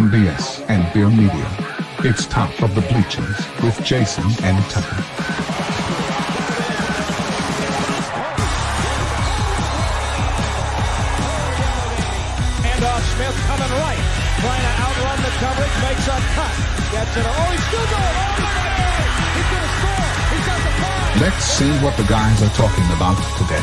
some BS and beer media. It's Top of the Bleachers with Jason and Tucker. Smith coming right, trying to outrun the coverage, makes a cut, gets it. Oh, he's still going all the way. He's going to score. He's got the five. Let's see what the guys are talking about today.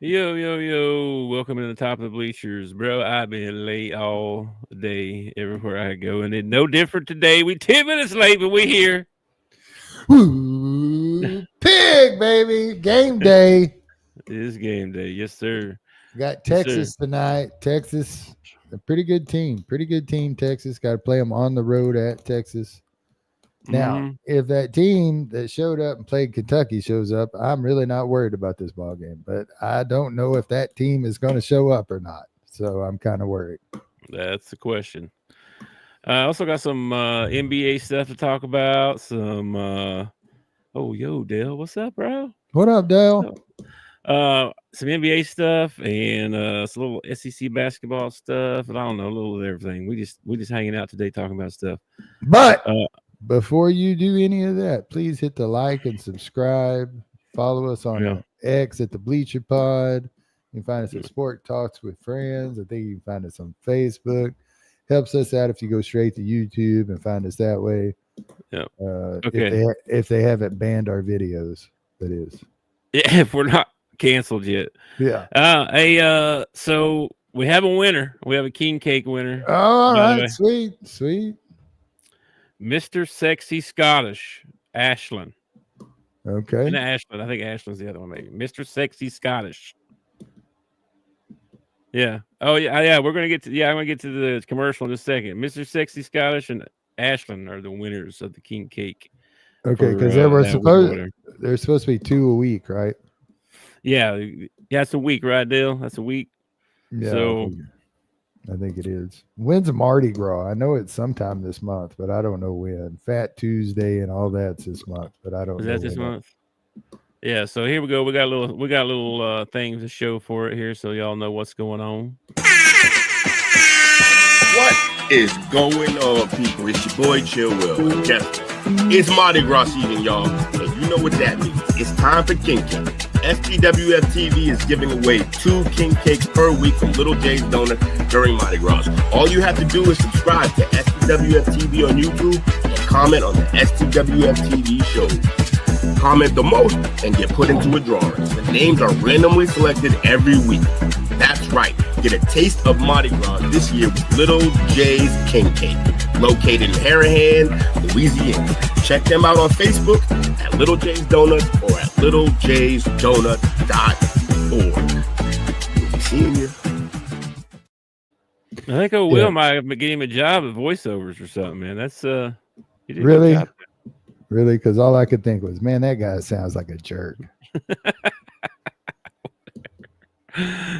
Yo. Welcome to the Top of the Bleachers. Bro, I've been late all day everywhere I go, and it's no different today. We 10 minutes late, but we're here. Ooh, pig, baby. Game day. It is game day. Yes, sir. We got Texas tonight. Texas, a pretty good team. Texas. Got to play them on the road at Texas. Now, if that team that showed up and played Kentucky shows up, I'm really not worried about this ball game. But I don't know if that team is going to show up or not. So I'm kind of worried. That's the question. I also got some NBA stuff to talk about. Some Dale, what's up, bro? What up, Dale? Some NBA stuff and some little SEC basketball stuff, and I don't know, a little of everything. We just hanging out today talking about stuff. But before you do any of that, please hit the like and subscribe. Follow us on X at the Bleacher Pod. You can find us at Sport Talks with Friends. I think you can find us on Facebook. Helps us out if you go straight to YouTube and find us that way. Yeah. Okay. If they haven't banned our videos, that is. Yeah, if we're not canceled yet. Yeah. So we have a winner. We have a king cake winner. Oh, all right. Sweet. Mr. Sexy Scottish, Ashland. Okay. And Ashland. I think Ashland's the other one, maybe. Mr. Sexy Scottish. Yeah. Oh, yeah. We're going to get to, I'm going to get to the commercial in just a second. Mr. Sexy Scottish and Ashland are the winners of the king cake. Okay. Because there's supposed to be 2 a week, right? Yeah, it's a week, right, Dale? That's a week. Yeah, so I think it is. When's Mardi Gras? I know it's sometime this month, but I don't know when. Fat Tuesday and all that's this month, but I don't know. Is that this month? Yeah. So here we go. We got a little things to show for it here, so y'all know what's going on. What is going on, people? It's your boy Chill Will. It's Mardi Gras season, y'all, and you know what that means. It's time for King Cake. STWF TV is giving away 2 king cakes per week from Little J's Donut during Mardi Gras. All you have to do is subscribe to STWF TV on YouTube and comment on the STWF TV show. Comment the most and get put into a drawing. The names are randomly selected every week. That's right. Get a taste of Mardi Gras this year with Little J's King Cake, located in Harahan, Louisiana. Check them out on Facebook at Little J's Donuts or at littlejsdonut.org. We'll be seeing you. I think Will might have given him a job at voiceovers or something, man. That's really, because all I could think was, man, that guy sounds like a jerk.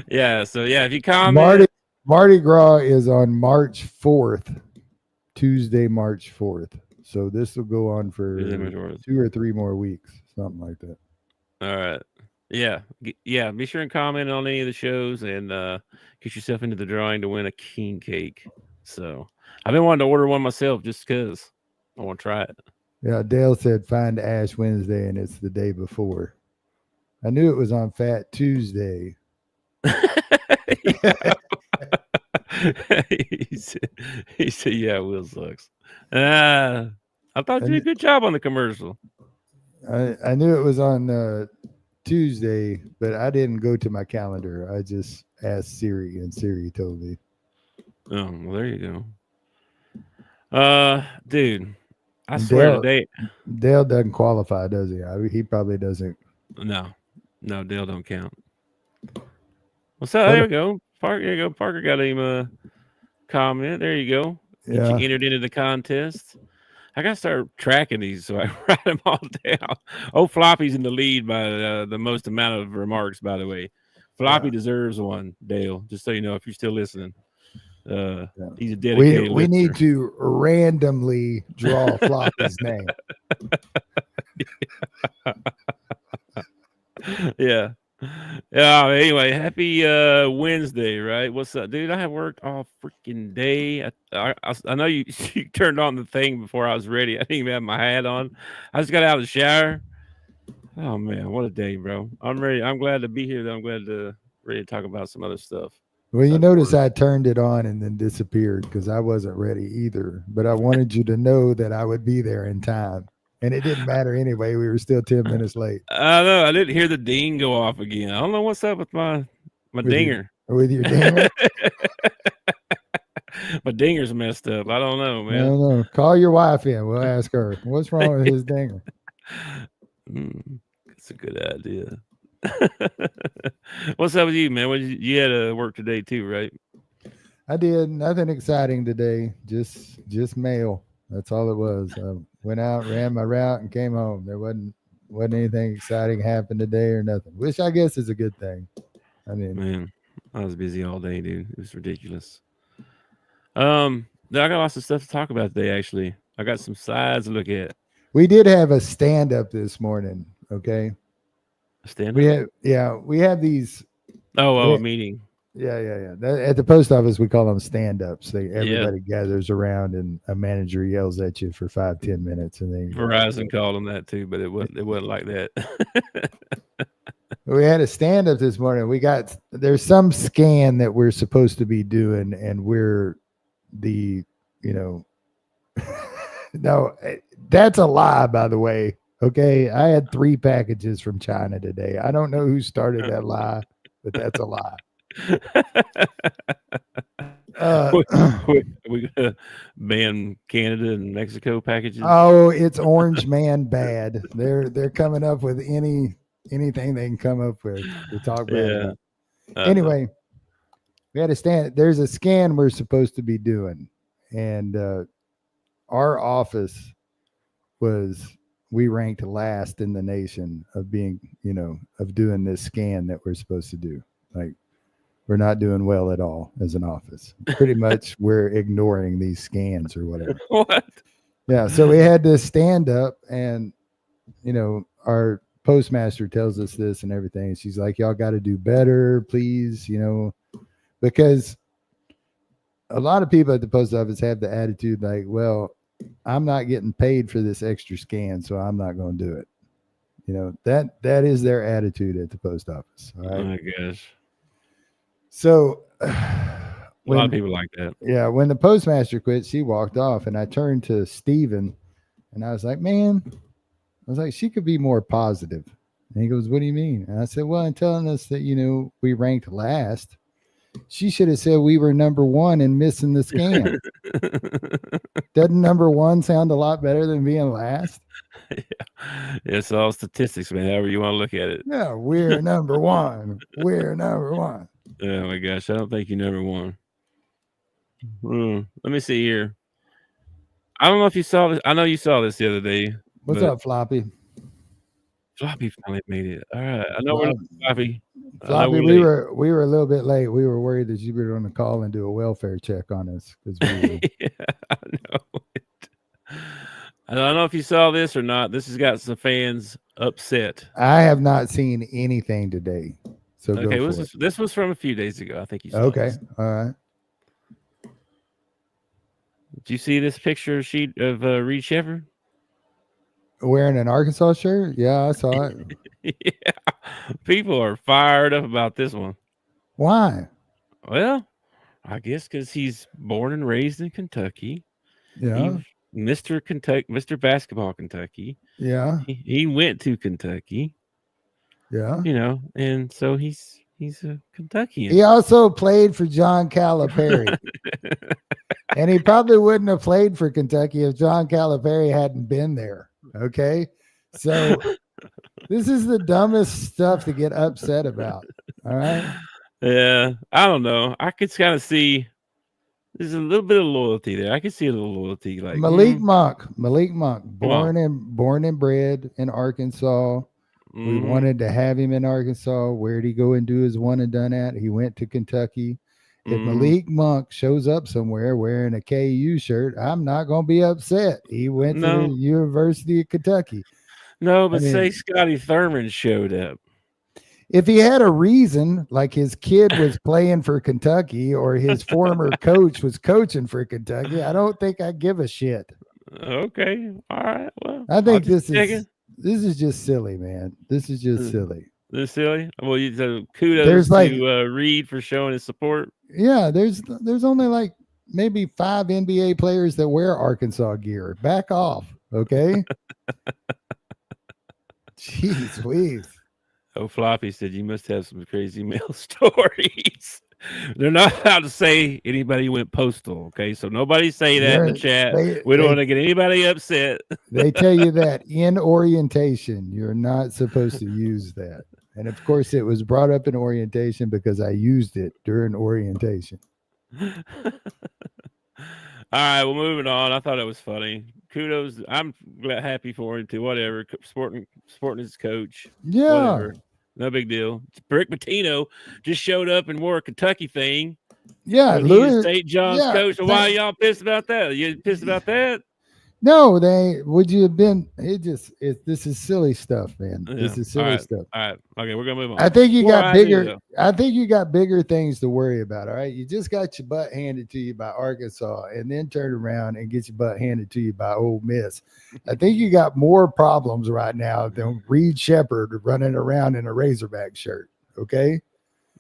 Yeah. So if you comment, Mardi Gras is on March 4th, Tuesday, March 4th. So this will go on for 2 or 3 more weeks, something like that. All right. Yeah. Be sure and comment on any of the shows and get yourself into the drawing to win a king cake. So I've been wanting to order one myself just because I want to try it. Yeah. Dale said find Ash Wednesday, and it's the day before. I knew it was on Fat Tuesday. he said, yeah, Will sucks. I thought you did a good job on the commercial. I knew it was on Tuesday, but I didn't go to my calendar. I just asked Siri, and Siri told me. Oh, well, there you go. Dude, I swear today. Dale doesn't qualify, does he? He probably doesn't. No, Dale don't count. Well, so there we go. Parker got him a comment. There you go. Yeah. You entered into the contest. I got to start tracking these so I write them all down. Oh, Floppy's in the lead by the most amount of remarks, by the way. Floppy deserves one, Dale, just so you know if you're still listening. He's a dedicated we need to randomly draw Floppy's name. Yeah. Yeah. Anyway, happy Wednesday, right? What's up, dude? I have worked all freaking day. I know you, you turned on the thing before I was ready. I didn't even have my hat on. I just got out of the shower. Oh man, what a day, bro! I'm ready. I'm glad to be here. Though. I'm glad to ready to talk about some other stuff. Well, you besides notice work. I turned it on and then disappeared because I wasn't ready either. But I wanted you to know that I would be there in time. And it didn't matter anyway. We were still 10 minutes late I know. I didn't hear the ding go off again. I don't know what's up with my with your dinger. with your dinger. My dinger's messed up. I don't know, I man. don't know. Call your wife in. We'll ask her what's wrong with his dinger. That's a good idea. What's up with you, man? You had to work today too, right? I did nothing exciting today. Just mail. That's all it was. I went out, ran my route, and came home. There wasn't anything exciting happened today or nothing. Which I guess is a good thing. I mean, Man, I was busy all day, dude. It was ridiculous. I got lots of stuff to talk about today. Actually, I got some slides to look at. we did have a stand up this morning. Okay, Stand we up. have these. A meeting. Yeah. At the post office, we call them stand ups. Everybody Yeah. gathers around, and a manager yells at you for 5-10 minutes, and then Verizon called them that too, but it wasn't like that. we had a stand up this morning. There's some scan that we're supposed to be doing, and we're the, no, that's a lie, by the way. Okay. I had 3 packages from China today. I don't know who started that lie, but that's a lie. We gonna ban Canada and Mexico packages. Oh, it's Orange Man bad. They're coming up with anything they can come up with to talk bad about. Anyway, we had a stand. There's a scan we're supposed to be doing, and our office we ranked last in the nation of being, of doing this scan that we're supposed to do. Like, we're not doing well at all as an office. Pretty much we're ignoring these scans or whatever. What? Yeah. So we had to stand up, and, our postmaster tells us this and everything. She's like, y'all got to do better, please, because a lot of people at the post office have the attitude like, well, I'm not getting paid for this extra scan, so I'm not going to do it. That is their attitude at the post office. All right. Oh my gosh. So A lot of people like that. Yeah, when the postmaster quit, she walked off, and I turned to Steven, and I was like, man, she could be more positive. And he goes, what do you mean? And I said, well, in telling us that, we ranked last, she should have said we were number 1 and missing the scan. Doesn't number 1 sound a lot better than being last? Yeah. It's all statistics, man. However you want to look at it. Yeah, we're number 1. We're number 1. Oh my gosh, I don't think you number 1. Let me see here. I don't know if you saw this. I know you saw this the other day. What's up, Floppy? Floppy finally made it. All right, I know we're Floppy. Floppy, we were a little bit late. We were worried that you were going to call and do a welfare check on us because yeah, I know it. I don't know if you saw this or not. This has got some fans upset. I have not seen anything today. So okay, this was from a few days ago. I think you saw Okay, this. all right. Did you see this picture sheet of Reed Shepherd? Wearing an Arkansas shirt? Yeah, I saw it. Yeah, people are fired up about this one. Why? Well, I guess because he's born and raised in Kentucky. Yeah. Mr. Basketball Kentucky. Yeah. He went to Kentucky. Yeah. And so he's a Kentuckian. He also played for John Calipari. And he probably wouldn't have played for Kentucky if John Calipari hadn't been there. Okay. So this is the dumbest stuff to get upset about. All right. Yeah. I don't know. I could kind of see there's a little bit of loyalty there. I could see a little loyalty. Like Malik Monk, born and bred in Arkansas. We wanted to have him in Arkansas. Where'd he go and do his one and done at? He went to Kentucky. If Malik Monk shows up somewhere wearing a KU shirt, I'm not going to be upset. He went to the University of Kentucky. No, but say Scotty Thurman showed up. If he had a reason, like his kid was playing for Kentucky or his former coach was coaching for Kentucky, I don't think I'd give a shit. Okay. All right. Well, I think this checking. is just silly, man. This is just silly. This is silly. Well, so kudos There's to Reed for showing his support. Yeah, there's only like maybe 5 NBA players that wear Arkansas gear. Back off, okay? Jeez, please. Oh, Floppy said you must have some crazy mail stories. They're not allowed to say anybody went postal, okay? So nobody say that in the chat. We don't want to get anybody upset. They tell you that in orientation, you're not supposed to use that. And of course, it was brought up in orientation because I used it during orientation. All right, well, moving on. I thought it was funny. Kudos. I'm happy for him too. Whatever. Sporting his coach. Yeah. Whatever. No big deal. Rick Pitino just showed up and wore a Kentucky thing. Yeah. Louis St. John's coach. So why are y'all pissed about that? You pissed about that? No, would you have been? This is silly stuff, man. Yeah. This is silly stuff. All right. Okay, we're gonna move on. I think you got bigger. I think you got bigger things to worry about. All right. You just got your butt handed to you by Arkansas and then turn around and get your butt handed to you by Ole Miss. I think you got more problems right now than Reed Shepherd running around in a Razorback shirt. Okay.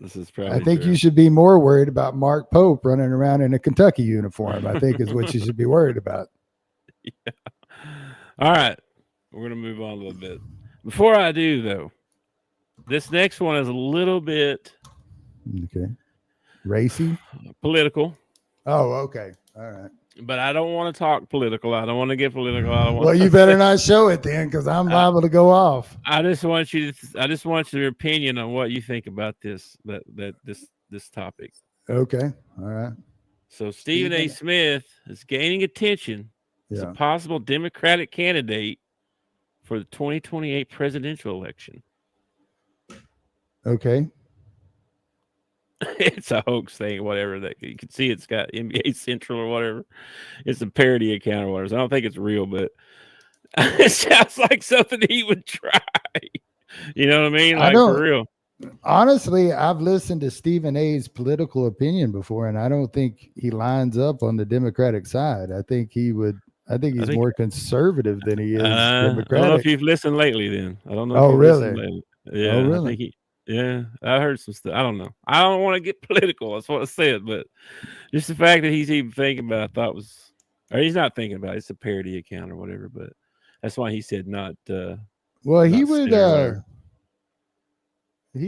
This is probably I think true. you should be more worried about Mark Pope running around in a Kentucky uniform. I think is what you should be worried about. Yeah. All right. We're going to move on a little bit. Before I do, though, this next one is a little bit racy, political. Oh, okay. All right. But I don't want to talk political. I don't want to get political. Well, you better not show it then, because I'm liable to go off. I just want your opinion on what you think about this topic. Okay. All right. So Stephen A. Smith is gaining attention as a possible Democratic candidate for the 2028 presidential election. Okay. It's a hoax thing, whatever. That you can see, it's got NBA Central or whatever. It's a parody account or whatever. So I don't think it's real, but it sounds like something he would try. You know what I mean? Like, for real. Honestly, I've listened to Stephen A's political opinion before, and I don't think he lines up on the Democratic side. I think he's more conservative than he is Democratic. I don't know if you've listened lately then. I don't know. Oh, really? Yeah. Oh, really? I think I heard some stuff. I don't know. I don't want to get political. That's what I said, but just the fact that he's even thinking about it, I thought was, or he's not thinking about it. It's a parody account or whatever, but that's why he said not. Well, he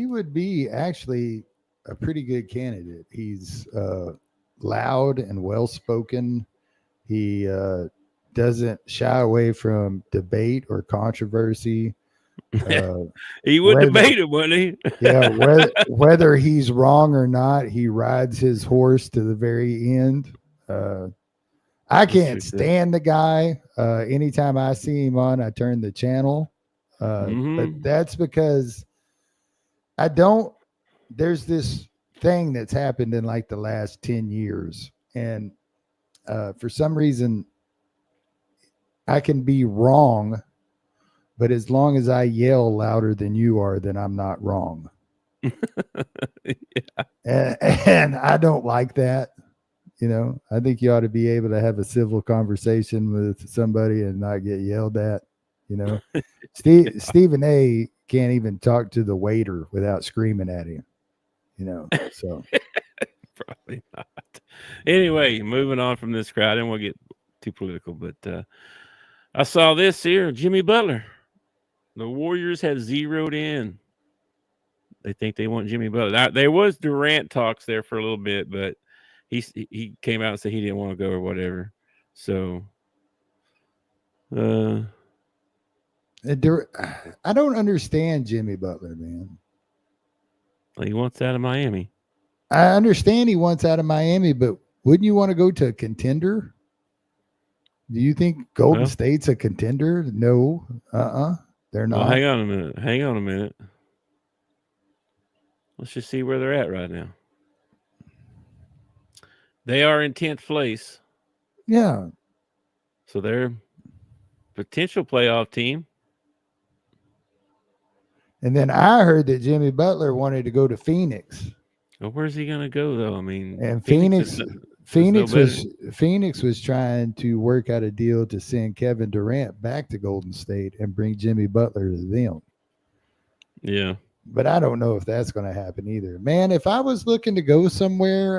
would be actually a pretty good candidate. He's loud and well-spoken. He doesn't shy away from debate or controversy. He would debate it, wouldn't he? Yeah, whether he's wrong or not, he rides his horse to the very end. I can't stand the guy. Anytime I see him on, I turn the channel. But that's because there's this thing that's happened in like the last 10 years. And for some reason, I can be wrong, but as long as I yell louder than you are, then I'm not wrong. And I don't like that. You know, I think you ought to be able to have a civil conversation with somebody and not get yelled at. You know, Stephen A. can't even talk to the waiter without screaming at him. You know, so probably not. Anyway, moving on from this crowd, I didn't want to get too political, but I saw this here, Jimmy Butler. The Warriors have zeroed in. They think they want Jimmy Butler. There was Durant talks there for a little bit, but he came out and said he didn't want to go or whatever. So, I don't understand Jimmy Butler, man. He wants out of Miami. I understand he wants out of Miami, but wouldn't you want to go to a contender? Do you think Golden State's a contender? No. They're not. Well, hang on a minute. Let's just see where they're at right now. They are in 10th place. Yeah. So they're potential playoff team. And then I heard that Jimmy Butler wanted to go to Phoenix. Well, where's he gonna go though? I mean, And Phoenix was trying to work out a deal to send Kevin Durant back to Golden State and bring Jimmy Butler to them. Yeah. But I don't know if that's going to happen either. Man, if I was looking to go somewhere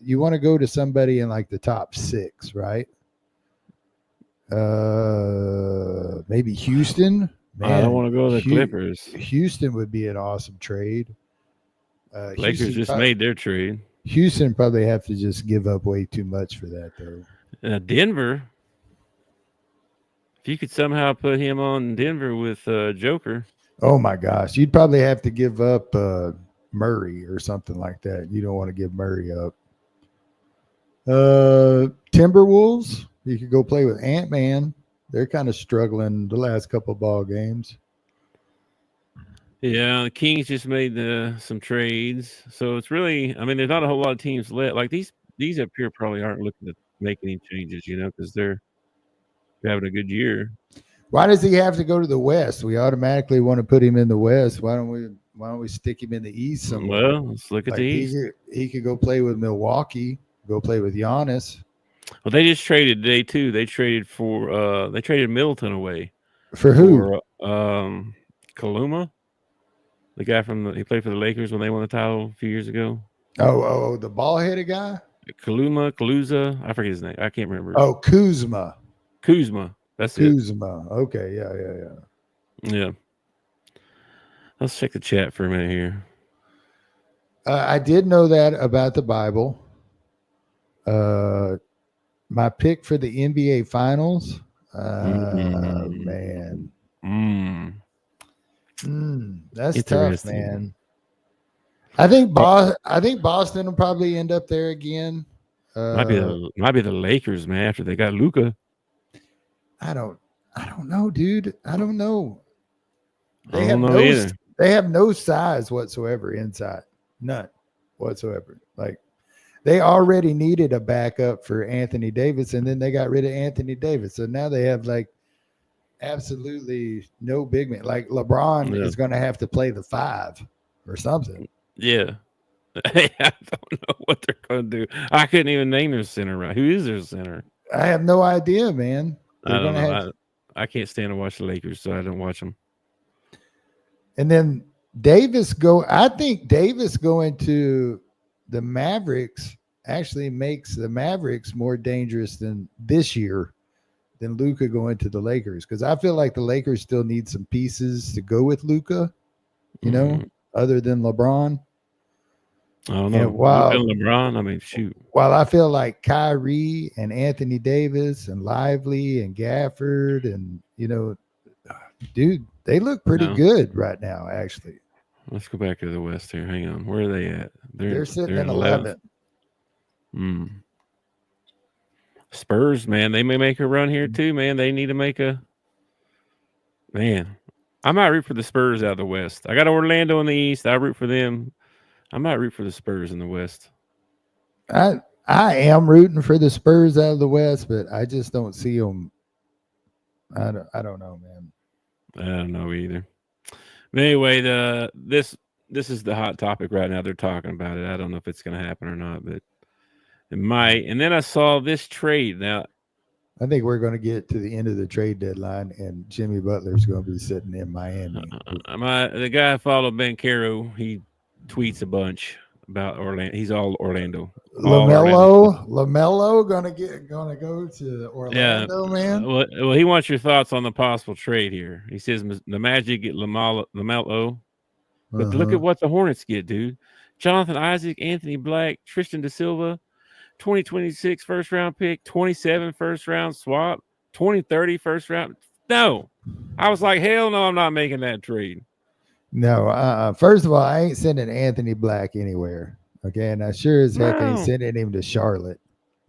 you want to go to somebody in like the top 6, right? Maybe Houston. Man, I don't want to go to the Clippers. Houston would be an awesome trade. Lakers Houston just made their trade. Houston probably have to just give up way too much for that, though. Denver. If you could somehow put him on Denver with Joker. Oh my gosh, you'd probably have to give up Murray or something like that. You don't want to give Murray up. Timberwolves, you could go play with Ant-Man. They're kind of struggling the last couple of ball games. Yeah, the Kings just made some trades, so it's really, I mean, there's not a whole lot of teams left. Like these up here probably aren't looking to make any changes, because they're having a good year. Why does he have to go to the West? We automatically want to put him in the West. Why don't we stick him in the East somewhere? Well, let's look at the East. He could go play with Milwaukee, go play with Giannis. Well, they just traded today too. They traded they traded Middleton away. For who? Kaluma, the guy he played for the Lakers when they won the title a few years ago. Oh, the ball-headed guy? Kaluza. I forget his name. I can't remember. Oh, Kuzma. That's Kuzma. Okay, yeah. Let's check the chat for a minute here. I did know that about the Bible. My pick for the NBA Finals. Man. That's tough, man. I think Boston will probably end up there again. Might be the Lakers, man, after they got Luka. I don't know, dude. I don't know. They have no size whatsoever inside. None whatsoever. Like they already needed a backup for Anthony Davis, and then they got rid of Anthony Davis. So now they have like absolutely no big man. Like LeBron is going to have to play the 5 or something. Yeah. I don't know what they're going to do. I couldn't even name their center right. Who is their center? I have no idea, man. I don't know. I can't stand to watch the Lakers, so I don't watch them. And then I think Davis going to the Mavericks actually makes the Mavericks more dangerous than this year than Luka going to the Lakers. Because I feel like the Lakers still need some pieces to go with Luka, other than LeBron. I don't know. LeBron, I mean, shoot. While I feel like Kyrie and Anthony Davis and Lively and Gafford and, dude, they look pretty good right now, actually. Let's go back to the West here. Hang on. Where are they at? They're sitting in 11th. Spurs, man, they may make a run here too, man. They need to make man. I might root for the Spurs out of the West. I got Orlando in the East. I root for them. I might root for the Spurs in the West. I am rooting for the Spurs out of the West, but I just don't see them. I don't know, man. I don't know either. But anyway, this is the hot topic right now. They're talking about it. I don't know if it's going to happen or not, but it might. And then I saw this trade. Now, I think we're going to get to the end of the trade deadline, and Jimmy Butler's going to be sitting in Miami. The guy I follow, Ben Caro, he tweets a bunch about Orlando. He's all Orlando. LaMelo gonna go to Orlando, man. Well, he wants your thoughts on the possible trade here. He says the Magic get LaMelo, but look at what the Hornets get, dude. Jonathan Isaac, Anthony Black, Tristan Da Silva, 2026 first round pick, 27 first round swap, 2030 first round. No, I was like, hell no, I'm not making that trade. No, first of all, I ain't sending Anthony Black anywhere. Okay, and I sure as heck ain't sending him to Charlotte,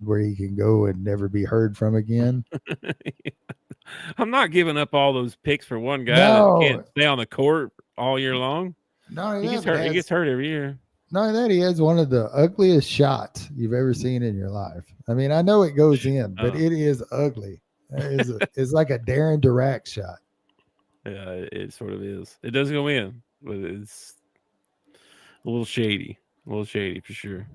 where he can go and never be heard from again. I'm not giving up all those picks for one guy that can't stay on the court all year long. No, he gets hurt. He gets hurt every year. Not that he has one of the ugliest shots you've ever seen in your life. I mean, I know it goes in, but it is ugly. It's like a Darren Dirac shot. Yeah, it sort of is. It does go in. but it's a little shady for sure.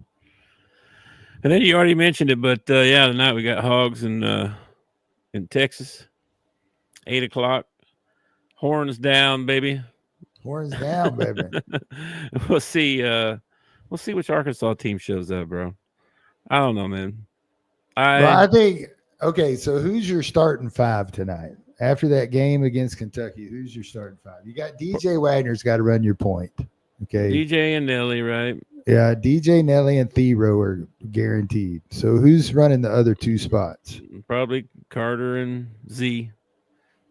And then you already mentioned it, but yeah, tonight we got Hogs in Texas, 8:00. Horns down, baby. Horns down, baby. We'll see. We'll see which Arkansas team shows up, bro. I don't know, man. I think okay. So who's your starting five tonight? After that game against Kentucky, who's your starting five? You got DJ Wagner's got to run your point. Okay. DJ and Nelly, right? Yeah, DJ, Nelly, and Thero are guaranteed. So who's running the other two spots? Probably Carter and Z.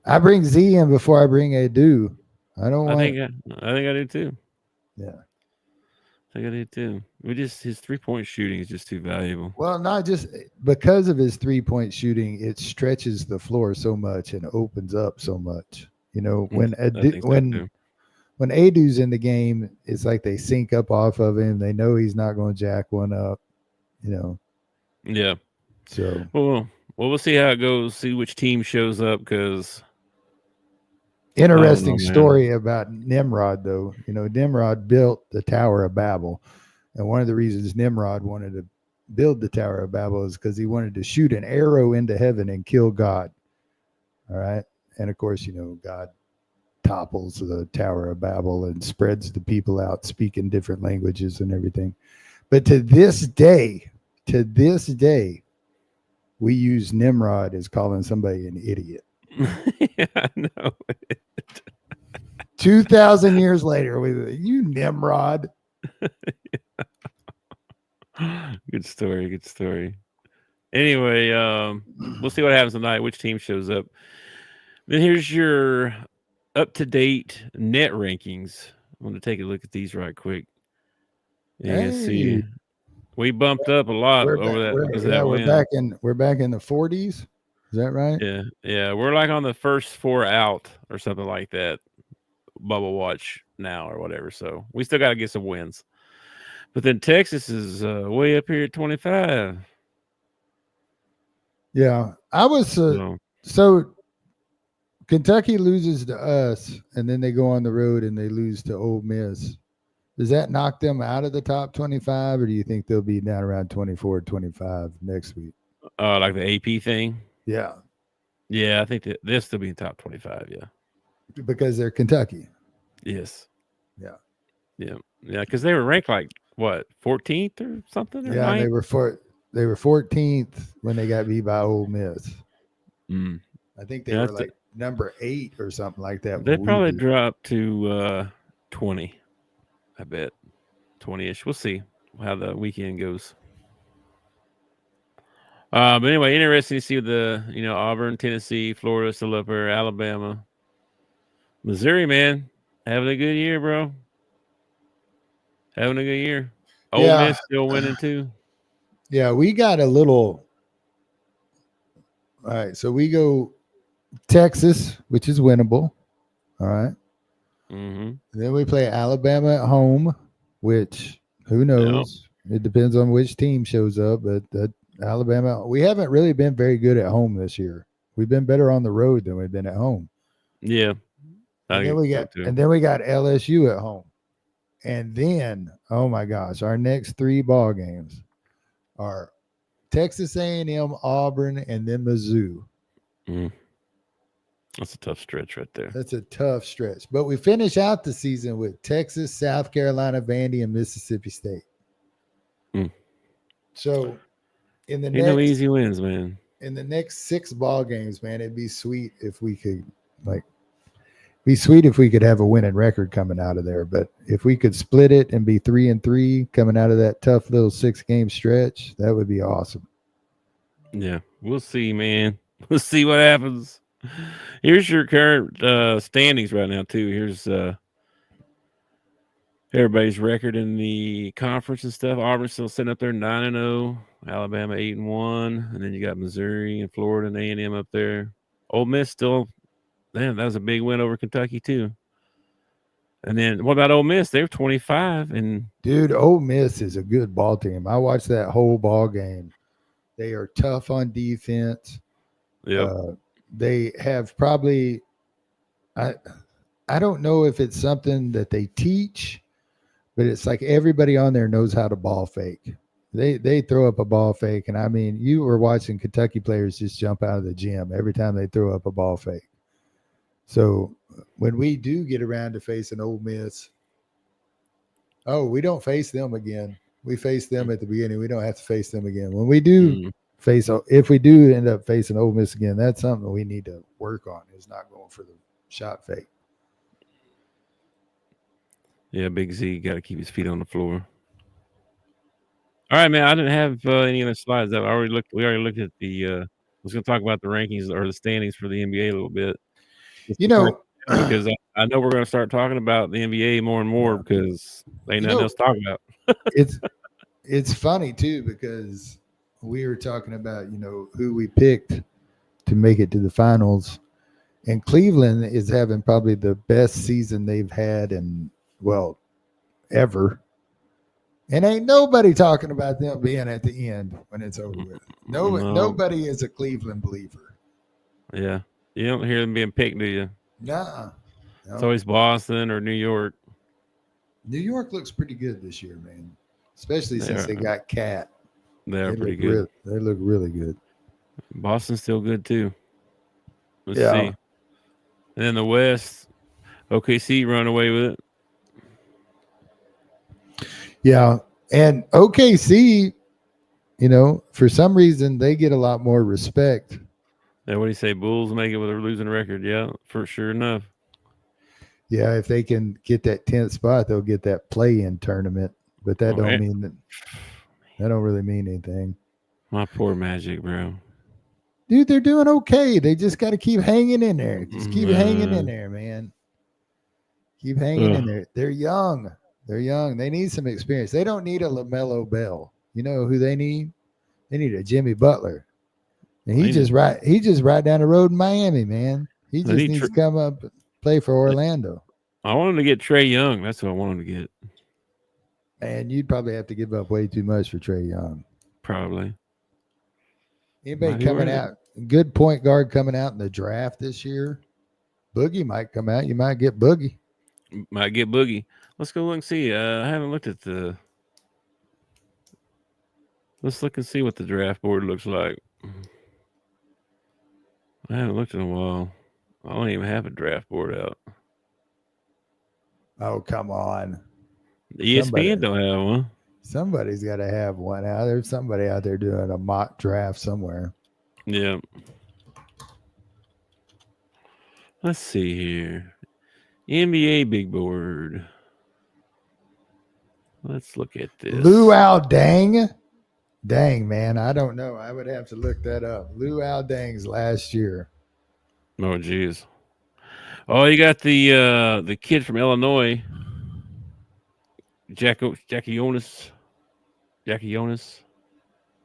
I bring Z in before I bring Adu. I think I do too. Yeah. I think I do too. His 3-point shooting is just too valuable. Well, not just because of his 3-point shooting, it stretches the floor so much and opens up so much. You know, when Adu's in the game, it's like they sync up off of him. They know he's not going to jack one up, you know. Yeah. So well, we'll see how it goes. See which team shows up because. Interesting story about Nimrod, though. You know, Nimrod built the Tower of Babel. And one of the reasons Nimrod wanted to build the Tower of Babel is because he wanted to shoot an arrow into heaven and kill God. All right. And of course, you know, God topples the Tower of Babel and spreads the people out speaking different languages and everything. But to this day, we use Nimrod as calling somebody an idiot. Yeah, I know. 2,000 years later, you Nimrod. Good story. Anyway, we'll see what happens tonight, which team shows up. Then here's your up-to-date net rankings. I want to take a look at these right quick. You can see we bumped up a lot over that. We're back in the 40s. Is that right? Yeah. We're like on the first 4 out or something like that. Bubble watch now or whatever. So we still got to get some wins. But then Texas is way up here at 25. Yeah, I was so Kentucky loses to us, and then they go on the road and they lose to Ole Miss. Does that knock them out of the top 25, or do you think they'll be down around 24, 25 next week? Like the AP thing? Yeah. Yeah, I think that they'll still be in top 25, yeah. Because they're Kentucky. Yes. Yeah, because they were ranked like, what, 14th or something? Or yeah, 9th? they were 14th when they got beat by Ole Miss. Mm. I think they were like number 8 or something like that. They probably dropped to 20, I bet. 20-ish. We'll see how the weekend goes. But anyway, interesting to see the Auburn, Tennessee, Florida still up there, Alabama, Missouri, man, having a good year, bro. Having a good year. Ole Miss still winning too. Yeah, we got a little. All right, so we go Texas, which is winnable. All right. Mm-hmm. Then we play Alabama at home, which who knows? Yep. It depends on which team shows up, but Alabama, we haven't really been very good at home this year. We've been better on the road than we've been at home. Yeah. And then we got LSU at home. And then, oh my gosh, our next 3 ball games are Texas A&M, Auburn, and then Mizzou. Mm. That's a tough stretch right there. That's a tough stretch. But we finish out the season with Texas, South Carolina, Vandy, and Mississippi State. Mm. So in the easy wins, man. In the next 6 ball games, man, it'd be sweet if we could have a winning record coming out of there. But if we could split it and be 3-3 coming out of that tough little 6-game stretch, that would be awesome. Yeah, we'll see, man. We'll see what happens. Here's your current standings right now, too. Here's everybody's record in the conference and stuff. Auburn's still sitting up there 9-0. Alabama 8-1. And then you got Missouri and Florida and A&M up there. Ole Miss still, man, that was a big win over Kentucky, too. And then what about Ole Miss? They're 25. And dude, Ole Miss is a good ball team. I watched that whole ball game. They are tough on defense. Yeah. They have probably I don't know if it's something that they teach, but it's like everybody on there knows how to ball fake. They throw up a ball fake, and I mean, you were watching Kentucky players just jump out of the gym every time they throw up a ball fake. So when we do get around to facing Ole Miss, we don't face them again. We face them at the beginning. We don't have to face them again. When we do if we do end up facing Ole Miss again, that's something we need to work on, is not going for the shot fake. Yeah, Big Z got to keep his feet on the floor. All right, man. I didn't have any other slides. We already looked at the. I was going to talk about the rankings or the standings for the NBA a little bit. Because I know we're going to start talking about the NBA more and more because ain't nothing else to talk about. It's funny too, because we were talking about who we picked to make it to the finals, and Cleveland is having probably the best season they've had in ever. And ain't nobody talking about them being at the end when it's over with. Nobody is a Cleveland believer. Yeah. You don't hear them being picked, do you? Nah. No. It's always Boston or New York. New York looks pretty good this year, man. Especially since they got Cat. They're pretty good. They look really good. Boston's still good, too. Let's see. And then the West, OKC run away with it. Yeah, and OKC, for some reason they get a lot more respect. Yeah, what do you say? Bulls make it with a losing record? Yeah, for sure enough. Yeah, if they can get that 10th spot, they'll get that play-in tournament. But that that don't really mean anything. My poor Magic, bro. Dude, they're doing okay. They just got to keep hanging in there. Just keep hanging in there, man. Keep hanging in there. They're young. They're young. They need some experience. They don't need a LaMelo Bell. You know who they need? They need a Jimmy Butler. And he's just right down the road in Miami, man. He just needs to come up and play for Orlando. I want him to get Trae Young. That's what I want him to get. And you'd probably have to give up way too much for Trae Young. Probably. Anybody coming out? Good point guard coming out in the draft this year. Boogie might come out. You might get Boogie. Might get Boogie. Let's go look and see. I haven't looked at the. Let's look and see what the draft board looks like. I haven't looked in a while. I don't even have a draft board out. Oh, come on. The ESPN don't have one. Somebody's got to have one out. There's somebody out there doing a mock draft somewhere. Yeah. Let's see here. NBA big board. Let's look at this. Luau Deng. Dang, man. I don't know. I would have to look that up. Luau Deng's last year. Oh, geez. Oh, you got the kid from Illinois. Jackie Jonas.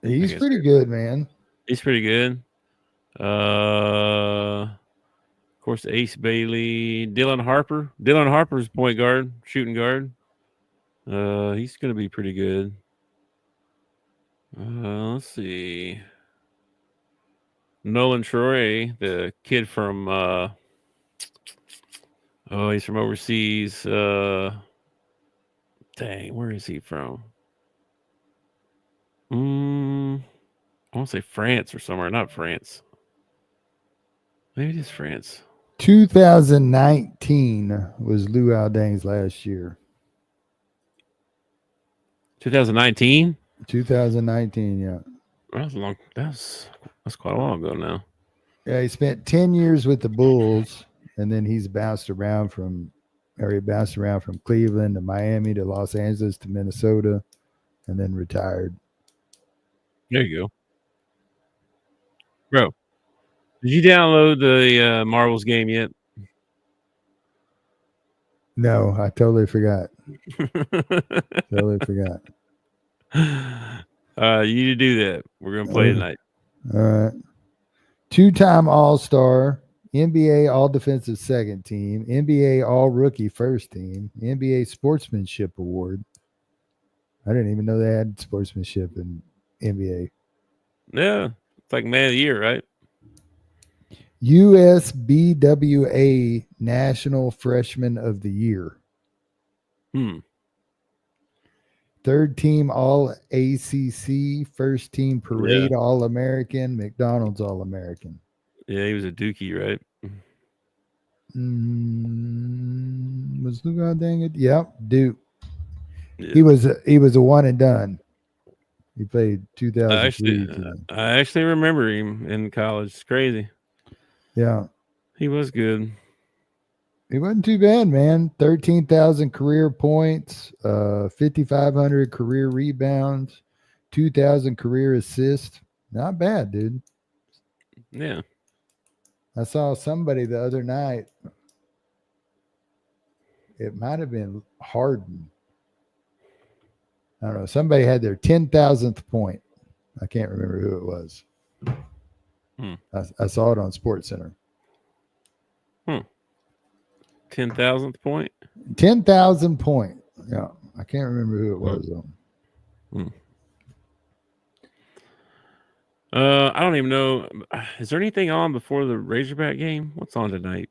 He's pretty good, man. He's pretty good. Of course, Ace Bailey, Dylan Harper. Dylan Harper's point guard, shooting guard. He's going to be pretty good. Let's see. Nolan Troy, the kid from he's from overseas. Dang, where is he from? I want to say France or somewhere. Not France. Maybe it is France. 2019 was Luau Deng's last year. 2019? 2019, yeah. That's quite a while ago now. Yeah, he spent 10 years with the Bulls, and then he bounced around from Cleveland to Miami to Los Angeles to Minnesota, and then retired. There you go. Bro, did you download the Marvels game yet? No, I totally forgot. Totally forgot. You need to do that. We're going to play tonight. All right. 2-time All-Star, NBA All-Defensive Second Team, NBA All-Rookie First Team, NBA Sportsmanship Award. I didn't even know they had sportsmanship in NBA. Yeah. It's like Man of the Year, right? USBWA National Freshman of the Year. Third team All ACC, first team Parade All American, McDonald's All American. Yeah, he was a Dookie, right? Was Luke on dang it? Yep, Duke. Yeah. He was a one and done. He played 2003. I actually remember him in college. It's crazy. Yeah. He was good. He wasn't too bad, man. 13,000 career points, 5,500 career rebounds, 2,000 career assists. Not bad, dude. Yeah. I saw somebody the other night. It might have been Harden. I don't know. Somebody had their 10,000th point. I can't remember who it was. I saw it on SportsCenter. 10,000th point? 10,000 point. Yeah. I can't remember who it was, though. I don't even know. Is there anything on before the Razorback game? What's on tonight?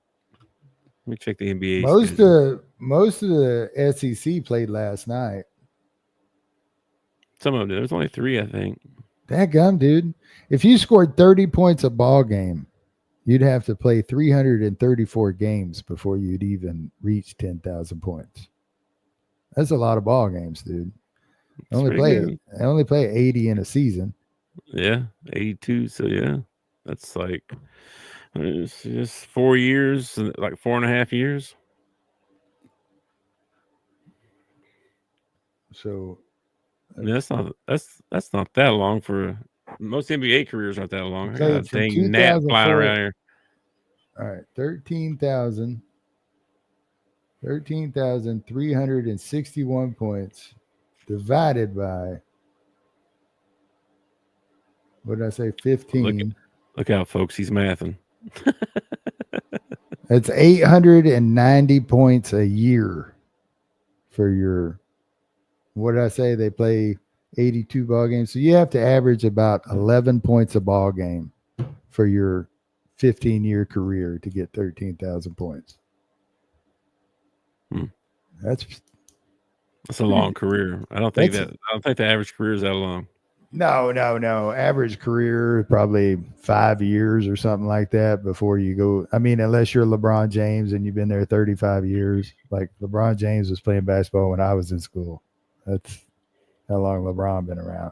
Let me check the NBA. Most of the SEC played last night. Some of them did. There's only 3, I think. Dadgum, dude. If you scored 30 points a ball game, you'd have to play 334 games before you'd even reach 10,000 points. That's a lot of ball games, dude. I only play 80 in a season. Yeah, 82. So yeah, that's like it's just 4 years, like 4.5 years. So that's not that long for most NBA careers. Not that long. I got a from dang gnat flying around here. All right, 13,361 points divided by, what did I say? 15. Look out, folks. He's mathing. That's 890 points a year for your, what did I say? They play 82 ball games. So you have to average about 11 points a ball game for your 15-year career to get 13,000 points. That's a long career. I don't think the average career is that long. No. Average career probably 5 years or something like that before you go. I mean, unless you're LeBron James and you've been there 35 years. Like LeBron James was playing basketball when I was in school. That's how long LeBron been around.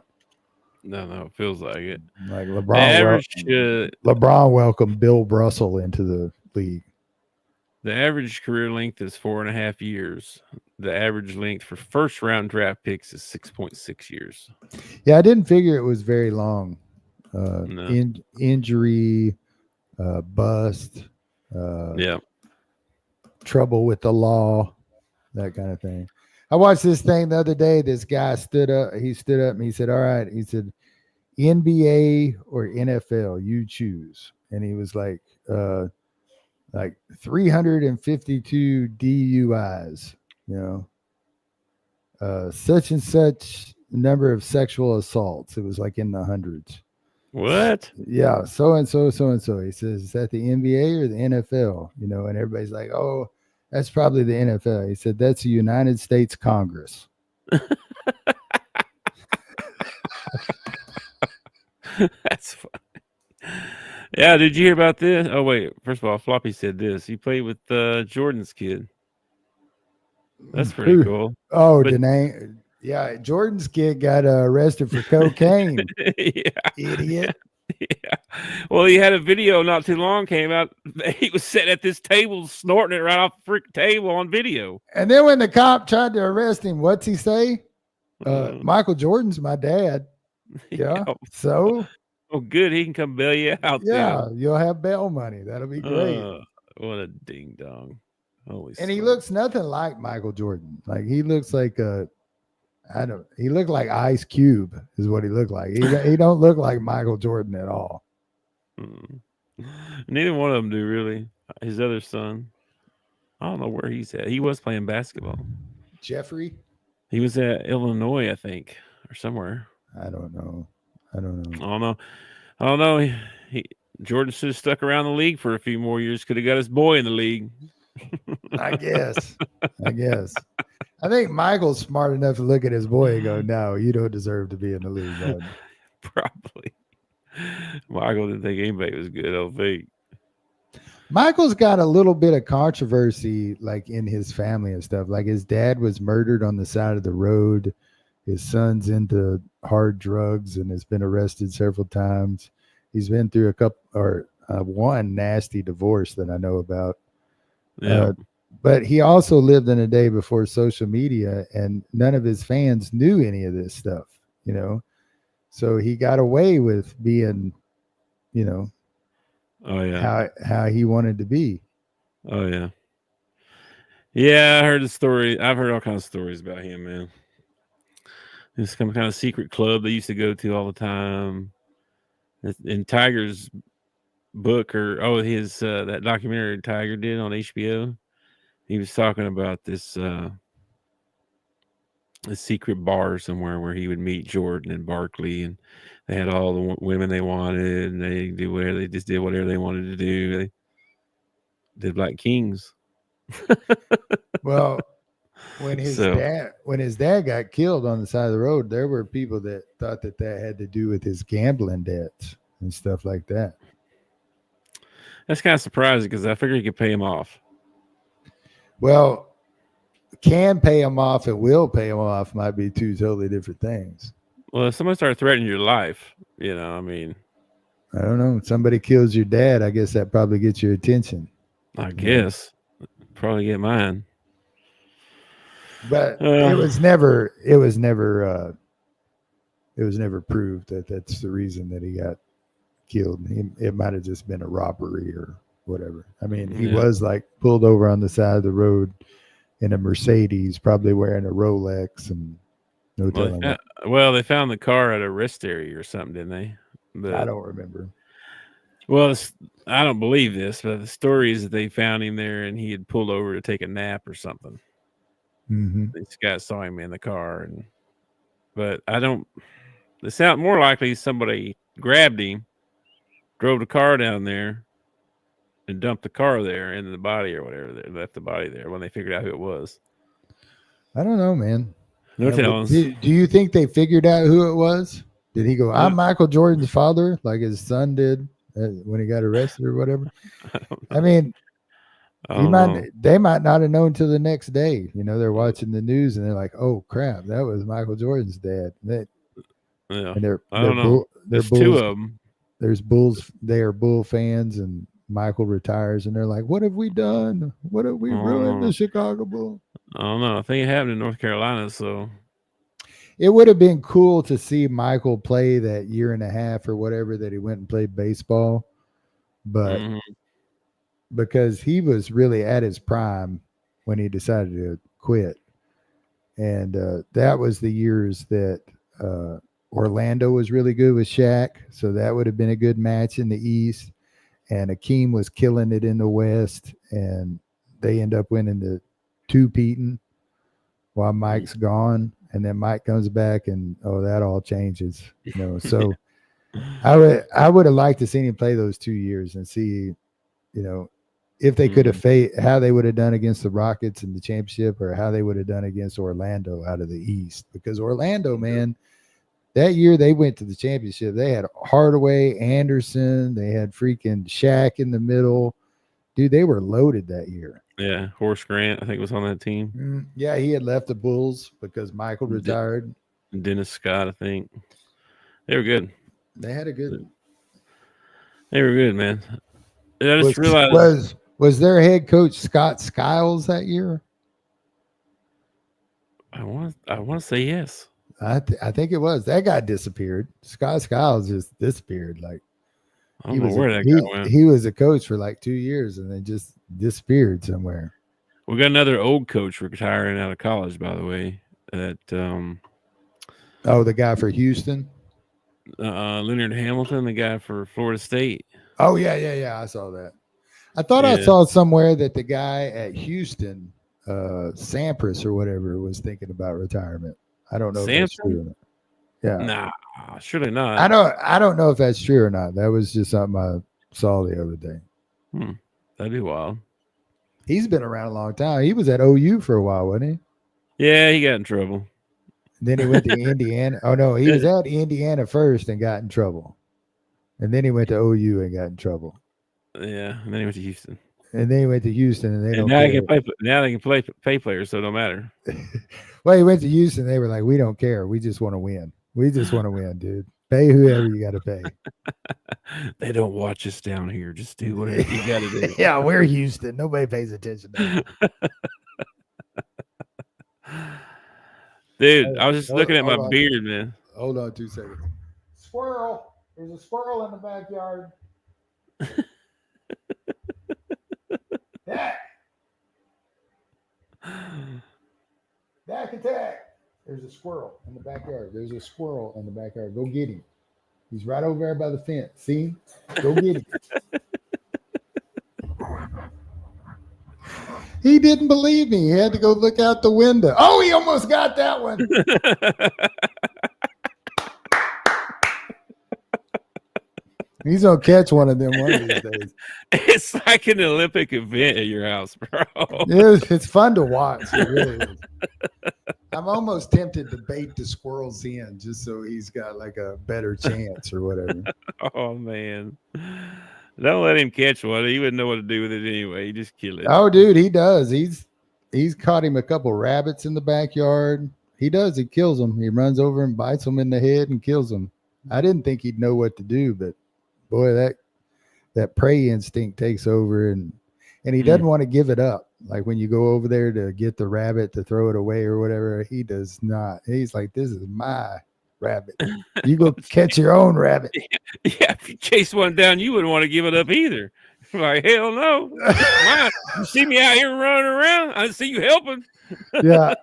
No, it feels like it. Like LeBron welcomed Bill Russell into the league. The average career length is 4.5 years. The average length for first round draft picks is 6.6 years. Yeah, I didn't figure it was very long. No. Injury, bust, trouble with the law, that kind of thing. I watched this thing the other day. This guy stood up. He stood up and he said, all right. He said, NBA or NFL, you choose. And he was like 352 DUIs, such and such number of sexual assaults. It was like in the hundreds. What? Yeah. So-and-so. He says, is that the NBA or the NFL? And everybody's like, oh, that's probably the NFL. He said, that's the United States Congress. That's funny. Yeah, did you hear about this? Oh, wait. First of all, Floppy said this. He played with Jordan's kid. That's pretty cool. Oh, Danae. Yeah, Jordan's kid got arrested for cocaine. Yeah. Idiot. Yeah. Well, he had a video not too long came out. He was sitting at this table snorting it right off the freaking table on video. And then when the cop tried to arrest him, what's he say? Michael Jordan's my dad. Yeah. So. Oh, good. He can come bail you out. Yeah, you'll have bail money. That'll be great. What a ding dong. Holy and he looks nothing like Michael Jordan. Like he looks like he looked like Ice Cube is what he looked like. He don't look like Michael Jordan at all. Neither one of them do, really. His other son, I don't know where he's at. He was playing basketball. Jeffrey? He was at Illinois, I think, or somewhere. I don't know. I don't know. He Jordan should have stuck around the league for a few more years. Could have got his boy in the league. I guess. I think Michael's smart enough to look at his boy and go, "No, you don't deserve to be in the league, bud." Probably. Michael didn't think anybody was good. I think. Michael's got a little bit of controversy, like in his family and stuff. Like his dad was murdered on the side of the road. His son's into hard drugs and has been arrested several times. He's been through one nasty divorce that I know about. Yeah. But he also lived in a day before social media, and none of his fans knew any of this stuff, you know. So he got away with being, you know, oh yeah, how he wanted to be. Oh yeah, yeah. I heard the story. I've heard all kinds of stories about him, man. This some kind of secret club they used to go to all the time. In Tiger's book, his that documentary Tiger did on HBO. He was talking about this a secret bar somewhere where he would meet Jordan and Barkley, and they had all the women they wanted, and they just did whatever they wanted to do. They did like kings. Well, when his dad got killed on the side of the road, there were people that thought that had to do with his gambling debts and stuff like that. That's kind of surprising because I figured he could pay him off. Well, can pay him off and will pay him off might be two totally different things. Well, if somebody started threatening your life, you know, I mean, I don't know. If somebody kills your dad, I guess that probably gets your attention. I guess probably get mine. But it was never proved that that's the reason that he got killed. It might have just been a robbery or whatever. I mean, he was like pulled over on the side of the road in a Mercedes, probably wearing a Rolex and no telling. Well, they found the car at a rest area or something, didn't they? But I don't remember. Well, I don't believe this, but the story is that they found him there and he had pulled over to take a nap or something. Mm-hmm. This guy saw him in the car, but I don't. It sounds more likely somebody grabbed him, drove the car down there, and dumped the car there into the body or whatever. They left the body there when they figured out who it was. I don't know, man. No telling. Do you think they figured out who it was? Did he go, "I'm Michael Jordan's father," like his son did when he got arrested or whatever? I mean, they might not have known until the next day. You know, they're watching the news and they're like, "Oh crap, that was Michael Jordan's dad." Yeah, and I don't know. There's Bulls, two of them. There's Bulls. They are Bull fans, and Michael retires, and they're like, "What have we done? What have we ruined the Chicago Bulls?" I don't know. I think it happened in North Carolina, so it would have been cool to see Michael play that year and a half or whatever that he went and played baseball, but because he was really at his prime when he decided to quit, and that was the years that Orlando was really good with Shaq, so that would have been a good match in the East, and Akeem was killing it in the West, and they end up winning the two-peating while Mike's gone, and then Mike comes back, and that all changes, you know. So I would have liked to see him play those 2 years and see, you know, if they could have how they would have done against the Rockets in the championship, or how they would have done against Orlando out of the East, because Orlando, man, that year they went to the championship. They had Hardaway, Anderson, they had freaking Shaq in the middle. Dude, they were loaded that year. Yeah, Horace Grant, I think, was on that team. Yeah, he had left the Bulls because Michael retired. Dennis Scott, I think. They were good. They had a good. They were good, man. I just realized was their head coach Scott Skiles that year? I want to say yes. I think it was. That guy disappeared. Scott Skiles just disappeared. Like, I don't know where that guy went. He was a coach for like 2 years and then just disappeared somewhere. We got another old coach retiring out of college, by the way. The guy for Houston? Leonard Hamilton, the guy for Florida State. Oh, yeah. I saw that. I thought I saw somewhere that the guy at Houston, Sampras or whatever, was thinking about retirement. I don't know if that's true or not. Yeah. Nah, surely not. I don't know if that's true or not. That was just something saw the other day. That'd be wild. He's been around a long time. He was at OU for a while, wasn't he? Yeah, he got in trouble. Then he went to Indiana. Oh, no, he was at Indiana first and got in trouble. And then he went to OU and got in trouble. Yeah, and then he went to Houston. And then he went to Houston, and they don't now care. they can play. Now they can pay players, so it don't matter. Well, he went to Houston. They were like, we don't care. We just want to win. We just want to win, dude. Pay whoever you got to pay. They don't watch us down here. Just do whatever you got to do. Yeah, we're Houston. Nobody pays attention to that. Dude, I was just looking at my beard, man. Hold on 2 seconds. Squirrel. There's a squirrel in the backyard. Back attack. There's a squirrel in the backyard. There's a squirrel in the backyard. Go get him. He's right over there by the fence. See him? Go get him. He didn't believe me. He had to go look out the window. Oh, he almost got that one. He's gonna catch one of them one of these days. It's like an Olympic event at your house, bro. It's fun to watch. It really is. I'm almost tempted to bait the squirrels in just so he's got like a better chance or whatever. Oh man. Don't let him catch one. He wouldn't know what to do with it anyway. He just kill it. Oh, dude, he does. He's caught him a couple rabbits in the backyard. He does. He kills them. He runs over and bites them in the head and kills them. I didn't think he'd know what to do, but boy, that prey instinct takes over, and he doesn't want to give it up. Like when you go over there to get the rabbit to throw it away or whatever, he does not. He's like, this is my rabbit. You go catch your own rabbit. Yeah, if you chase one down, you wouldn't want to give it up either. Like, hell no. Mine. You see me out here running around? I see you helping. Yeah.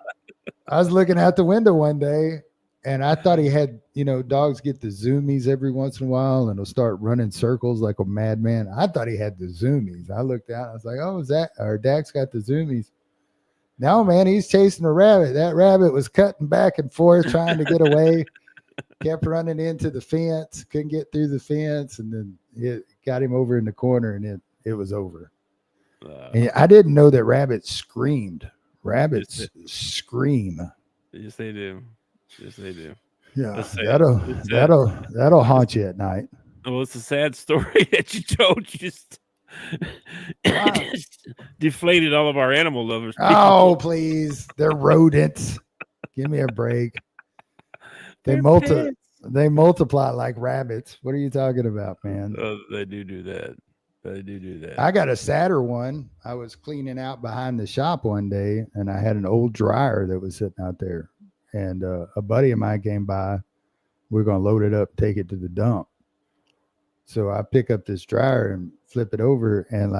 I was looking out the window one day, and I thought he had, dogs get the zoomies every once in a while, and they'll start running circles like a madman. I thought he had the zoomies. I looked out, I was like, oh, is that our Dak's got the zoomies? No, man, he's chasing a rabbit. That rabbit was cutting back and forth trying to get away. Kept running into the fence, couldn't get through the fence, and then it got him over in the corner, and it was over. And I didn't know that rabbits screamed. Rabbits scream. Yes, they do. Yes, they do. Yeah, that'll haunt you at night. Well, it's a sad story that you told. You just deflated all of our animal lovers. Oh, please. They're rodents. Give me a break. They multiply like rabbits. What are you talking about, man? They do that. They do that. I got a sadder one. I was cleaning out behind the shop one day, and I had an old dryer that was sitting out there. And a buddy of mine came by. We're going to load it up, take it to the dump. So I pick up this dryer and flip it over, and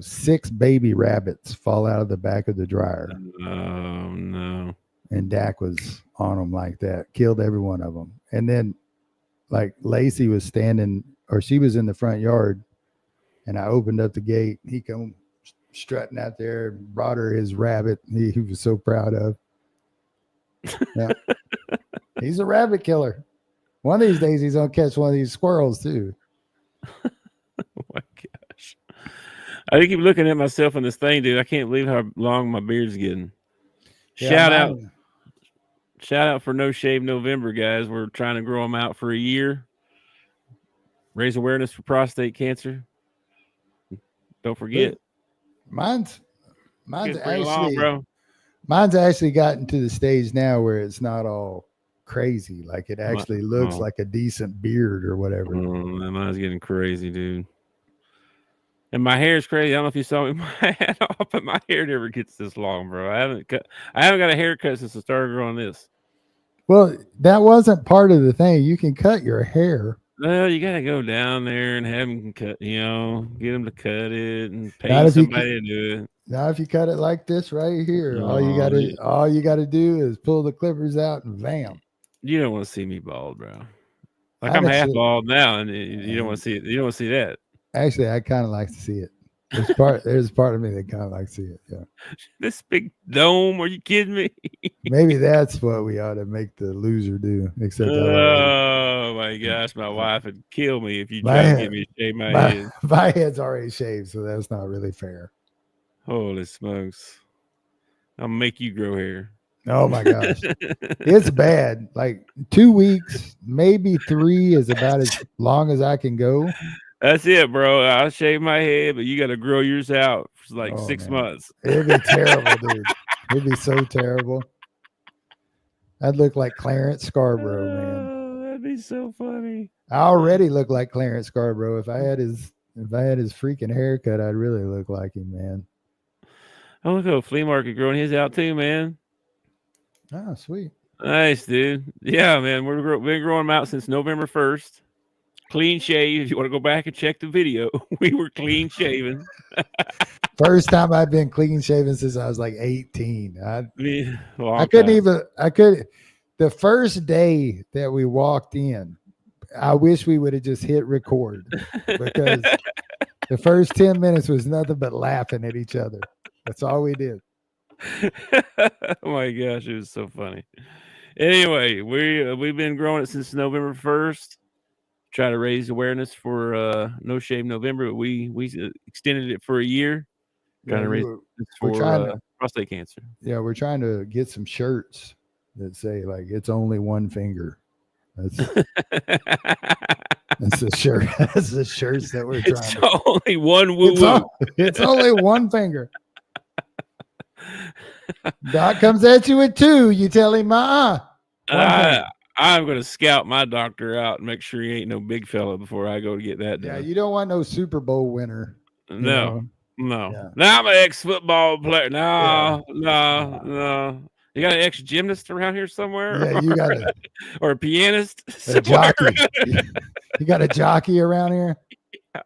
6 baby rabbits fall out of the back of the dryer. Oh, no. And Dak was on them like that, killed every one of them. And then Lacey was she was in the front yard, and I opened up the gate. He come strutting out there and brought her his rabbit he was so proud of. Yeah. He's a rabbit killer. One of these days he's gonna catch one of these squirrels too. Oh my gosh. I keep looking at myself in this thing, dude. I can't believe how long my beard's getting. Yeah, Shout out for No Shave November, guys. We're trying to grow them out for a year. Raise awareness for prostate cancer. Don't forget. Mine's actually long, bro. Mine's actually gotten to the stage now where it's not all crazy. Like it actually looks like a decent beard or whatever. Mine's getting crazy, dude. And my hair is crazy. I don't know if you saw me with my hat off, but my hair never gets this long, bro. I haven't got a haircut since I started growing this. Well, that wasn't part of the thing. You can cut your hair. Well, you gotta go down there and have them cut, get them to cut it and pay somebody to do it. Now, if you cut it like this right here, all you gotta do is pull the clippers out and bam. You don't want to see me bald, bro. I'm half bald now, and you don't want to see it. You don't want to see that. Actually, I kind of like to see it. There's part of me that kind of likes to see it. Yeah. This big dome? Are you kidding me? Maybe that's what we ought to make the loser do. Except oh my gosh, my wife would kill me if you try to get me to shave my head. My head's already shaved, so that's not really fair. Holy smokes. I'll make you grow hair. Oh my gosh. It's bad. Like 2 weeks, maybe 3 is about as long as I can go. That's it, bro. I'll shave my head, but you got to grow yours out for like 6 months. It'd be terrible, dude. It'd be so terrible. I'd look like Clarence Scarborough, man. Oh, that'd be so funny. I already look like Clarence Scarborough. If I had his freaking haircut, I'd really look like him, man. Oh, look at Flea Market growing his out too, man. Oh, sweet. Nice, dude. Yeah, man. We've been growing them out since November 1st. Clean shave. If you want to go back and check the video, we were clean shaven. First time I've been clean shaven since I was like 18. The first day that we walked in, I wish we would have just hit record because the first 10 minutes was nothing but laughing at each other. That's all we did. Oh my gosh, it was so funny. Anyway, we've been growing it since November 1st. Try to raise awareness for No Shave November. But we extended it for a year. Trying to raise for prostate cancer. Yeah, we're trying to get some shirts that say like it's only one finger. That's the shirt. That's the shirts that we're trying. It's only one woo woo. It's only one finger. Doc comes at you with 2. You tell him, I'm going to scout my doctor out and make sure he ain't no big fella before I go to get that done. Yeah, you don't want no Super Bowl winner. No. Yeah. Now I'm an ex-football player. No. You got an ex-gymnast around here somewhere? Yeah, you got or a pianist? A jockey. You got a jockey around here? Yeah.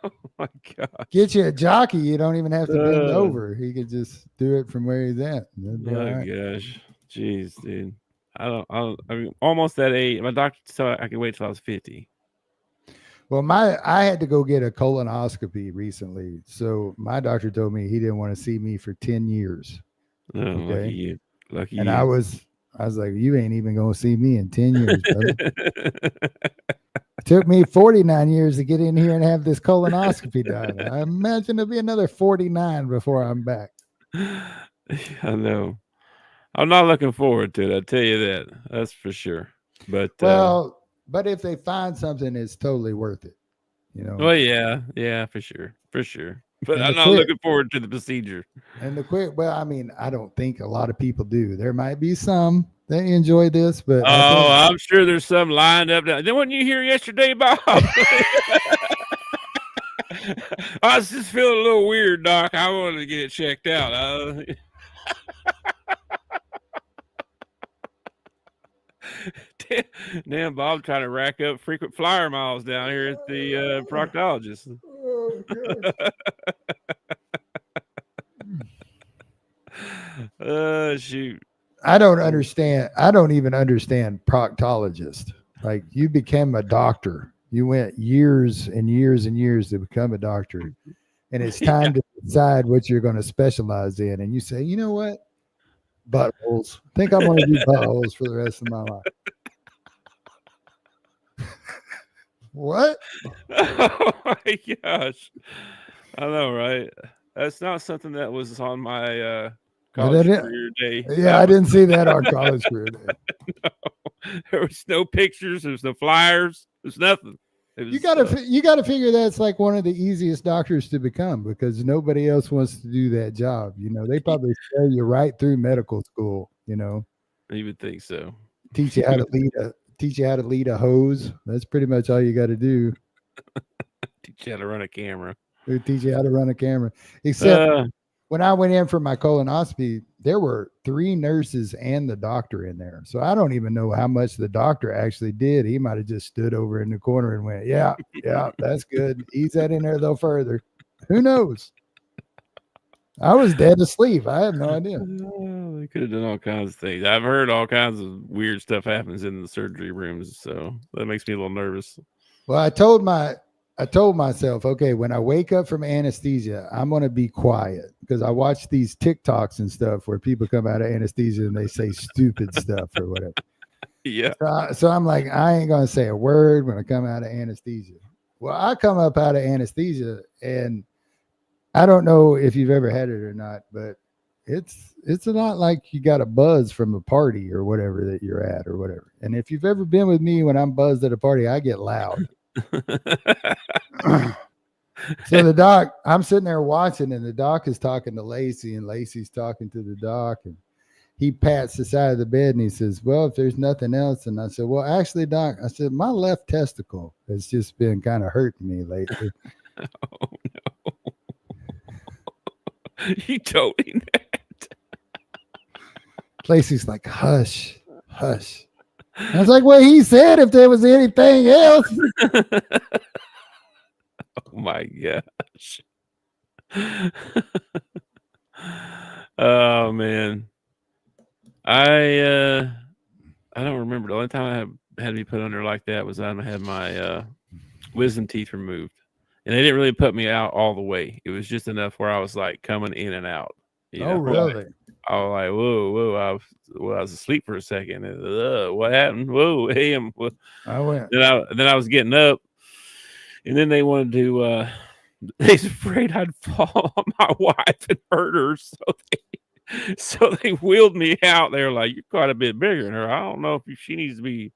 Oh my God. Get you a jockey. You don't even have to bend over. He could just do it from where he's at. Gosh. Jeez, dude. I mean, almost that age. My doctor said I could wait till I was 50. Well, I had to go get a colonoscopy recently. So my doctor told me he didn't want to see me for 10 years. Oh, okay? Lucky you. And I was like, you ain't even going to see me in 10 years, brother. It took me 49 years to get in here and have this colonoscopy done. I imagine it'll be another 49 before I'm back. I know. I'm not looking forward to it. I'll tell you that. That's for sure. But but if they find something, it's totally worth it. You know. Well, yeah, for sure. But I'm not looking forward to the procedure. And I mean, I don't think a lot of people do. There might be some that enjoy this, but I'm sure there's some lined up. Then wasn't you here yesterday, Bob? I was just feeling a little weird, Doc. I wanted to get it checked out. Damn, Bob trying to rack up frequent flyer miles down here at the proctologist. Shoot. I don't even understand proctologist. Like, you became a doctor. You went years and years and years to become a doctor. And it's time to decide what you're going to specialize in. And you say, you know what? Buttholes. I think I'm going to do buttholes for the rest of my life. What? Oh my gosh. I know, right? That's not something that was on my college career day. Yeah, I didn't see that on college career day. No. There was no pictures. There's no flyers. There's nothing. You gotta figure that's like one of the easiest doctors to become, because nobody else wants to do that job. You know, they probably sell you right through medical school. You know, you would think so. Teach you how to lead a hose. That's pretty much all you got to do. Teach you how to run a camera. They teach you how to run a camera. Except when I went in for my colonoscopy, there were 3 nurses and the doctor in there. So I don't even know how much the doctor actually did. He might have just stood over in the corner and went, yeah, that's good. Ease that in there a little further. Who knows? I was dead asleep. I have no idea. They could have done all kinds of things. I've heard all kinds of weird stuff happens in the surgery rooms, so that makes me a little nervous. Well, I told myself, okay, when I wake up from anesthesia, I'm going to be quiet, because I watch these TikToks and stuff where people come out of anesthesia and they say stupid stuff or whatever. Yeah. So I'm like, I ain't gonna say a word when I come out of anesthesia. Well, I come up out of anesthesia, and I don't know if you've ever had it or not, but it's a lot like you got a buzz from a party or whatever that you're at or whatever. And if you've ever been with me when I'm buzzed at a party, I get loud. So the doc, I'm sitting there watching, and the doc is talking to Lacey, and Lacey's talking to the doc, and he pats the side of the bed and he says, well, if there's nothing else. And I said, well, actually, doc, I said, my left testicle has just been kind of hurting me lately. Oh, no. You told me that. Lacey's like, hush, hush. I was like, well, he said if there was anything else. Oh, my gosh. Oh, man. I don't remember. The only time I had to be put under like that was I had my wisdom teeth removed, and they didn't really put me out all the way. It was just enough where I was like coming in and out. Oh, really? I was like, whoa! I was asleep for a second. And, what happened? Whoa! Hey, I went. Then I was getting up, and then they wanted to. They was afraid I'd fall on my wife and hurt her, so they wheeled me out. They were like, "You're quite a bit bigger than her. I don't know if she needs to be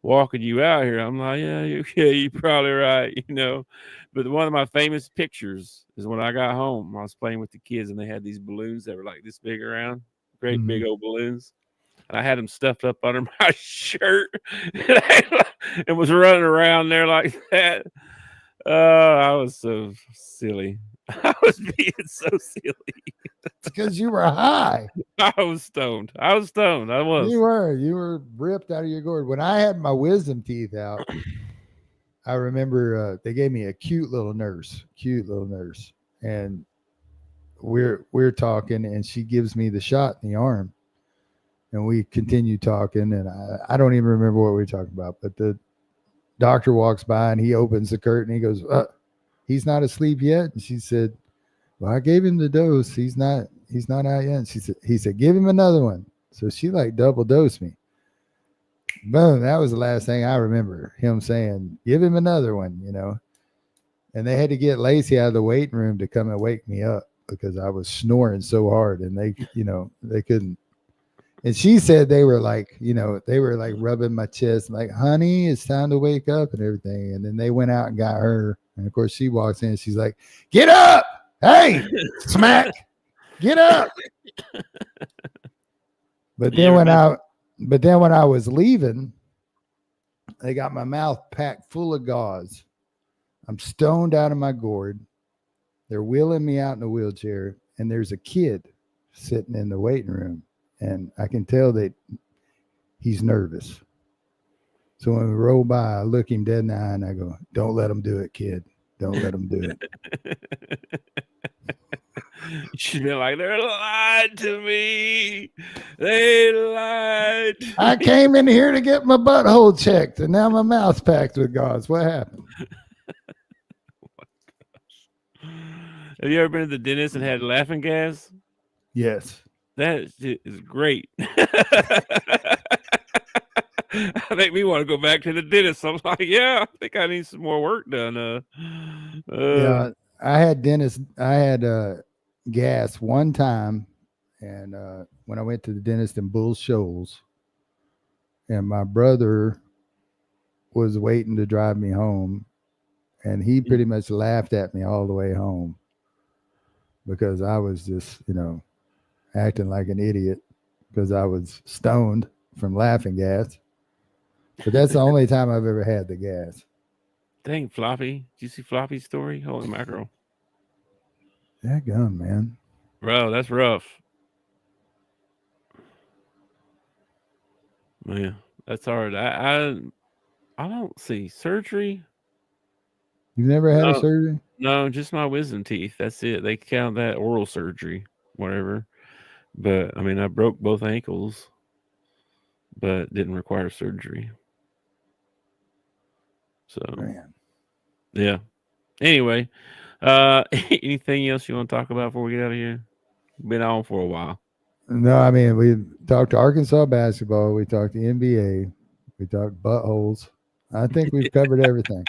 walking you out here." I'm like, "Yeah, you're probably right, you know." But one of my famous pictures is when I got home. I was playing with the kids, and they had these balloons that were like this big around, great big old balloons. And I had them stuffed up under my shirt, and was running around there like that. I was so silly. I was being so silly. Because you were high. I was stoned. I was. You were ripped out of your gourd. When I had my wisdom teeth out, I remember they gave me a cute little nurse, and we're talking, and she gives me the shot in the arm, and we continue talking, and I don't even remember what we were talking about, but the doctor walks by and he opens the curtain. He goes, he's not asleep yet. And she said, well, I gave him the dose. He's not out yet. He said, give him another one. So she like double dosed me. Boom. That was the last thing I remember him saying, give him another one, you know. And they had to get Lacey out of the waiting room to come and wake me up because I was snoring so hard, and they couldn't. And she said they were like rubbing my chest, like, honey, it's time to wake up and everything. And then they went out and got her. And of course she walks in, she's like, get up. Hey, smack, get up. But then when I was leaving, they got my mouth packed full of gauze. I'm stoned out of my gourd. They're wheeling me out in a wheelchair, and there's a kid sitting in the waiting room. And I can tell that he's nervous. So when we roll by, I look him dead in the eye and I go, don't let him do it, kid. Don't let him do it. She's been like, they're lying to me. They lied. I came in here to get my butthole checked, and now my mouth's packed with gauze. What happened? Oh my gosh. Have you ever been to the dentist and had laughing gas? Yes. That is great. I think we want to go back to the dentist. I'm like, yeah, I think I need some more work done. Yeah, I had gas one time, and when I went to the dentist in Bull Shoals, and my brother was waiting to drive me home, and he pretty much laughed at me all the way home because I was just, acting like an idiot because I was stoned from laughing gas. But that's the only time I've ever had the gas. Dang, Floppy. Did you see Floppy's story? Holy mackerel. That gun, man. Bro, that's rough. Man, that's hard. I don't see surgery. You've never had a surgery? No, just my wisdom teeth. That's it. They count that oral surgery, whatever. But I mean, I broke both ankles, but didn't require surgery. So, man. Yeah. Anyway, anything else you want to talk about before we get out of here? Been on for a while. No, I mean, we talked to Arkansas basketball. We talked to NBA. We talked buttholes. I think we've covered everything.